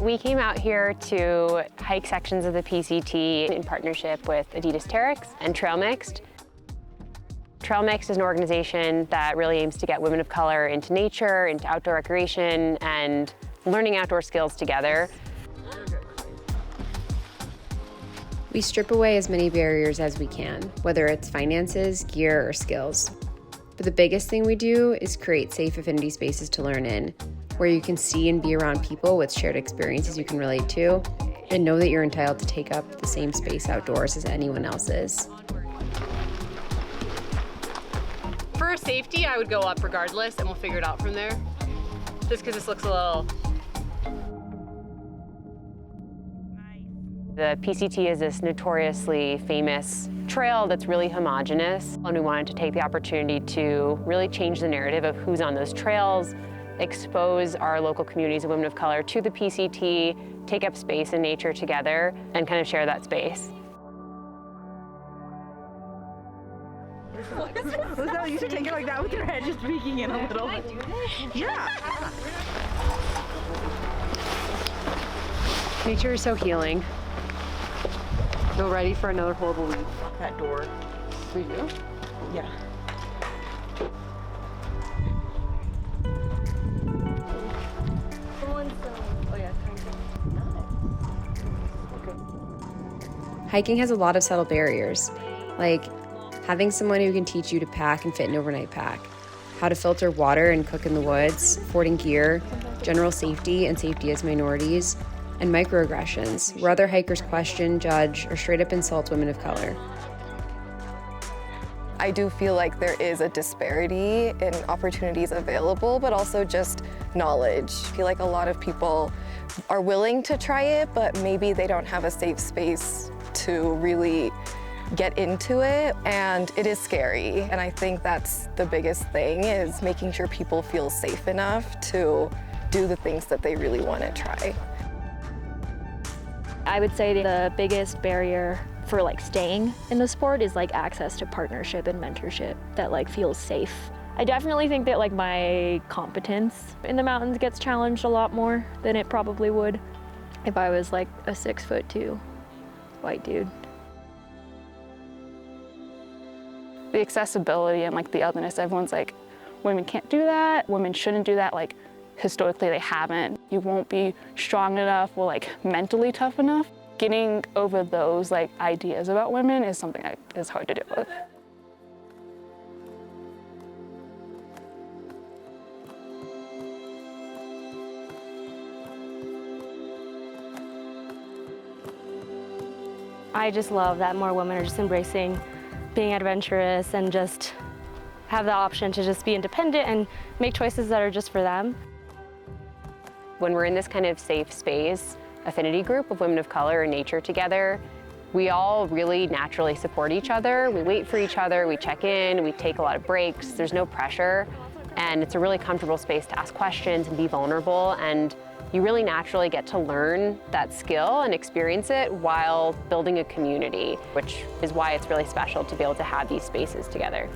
We came out here to hike sections of the PCT in partnership with adidas TERREX and Trail Mixed. Trail Mixed is an organization that really aims to get women of color into nature, into outdoor recreation, and learning outdoor skills together. We strip away as many barriers as we can, whether it's finances, gear, or skills. But the biggest thing we do is create safe affinity spaces to learn in, where you can see and be around people with shared experiences you can relate to, and know that you're entitled to take up the same space outdoors as anyone else is. For safety, I would go up regardless, and we'll figure it out from there. Just because this looks a little... The PCT is this notoriously famous trail that's really homogenous, and we wanted to take the opportunity to really change the narrative of who's on those trails, expose our local communities of women of color to the PCT, take up space in nature together, and kind of share that space. No, you should take it like that with your head just peeking in a little. Can I do this? Yeah. Nature is so healing. Feel ready for another horrible week. Lock that door. We do? Yeah. Hiking has a lot of subtle barriers, like having someone who can teach you to pack and fit an overnight pack, how to filter water and cook in the woods, affording gear, general safety and safety as minorities, and microaggressions, where other hikers question, judge, or straight up insult women of color. I do feel like there is a disparity in opportunities available, but also just knowledge. I feel like a lot of people are willing to try it, but maybe they don't have a safe space to really get into it, and it is scary. And I think that's the biggest thing, is making sure people feel safe enough to do the things that they really want to try. I would say the biggest barrier for staying in the sport is access to partnership and mentorship that feels safe. I definitely think that my competence in the mountains gets challenged a lot more than it probably would if I was a 6'2" white dude. The accessibility and the otherness, everyone's women can't do that, women shouldn't do that, historically they haven't. You won't be strong enough or mentally tough enough. Getting over those ideas about women is something that is hard to deal with. I just love that more women are just embracing being adventurous and just have the option to just be independent and make choices that are just for them. When we're in this kind of safe space, affinity group of women of color in nature together, we all really naturally support each other. We wait for each other, we check in, we take a lot of breaks, there's no pressure, and it's a really comfortable space to ask questions and be vulnerable, and you really naturally get to learn that skill and experience it while building a community, which is why it's really special to be able to have these spaces together.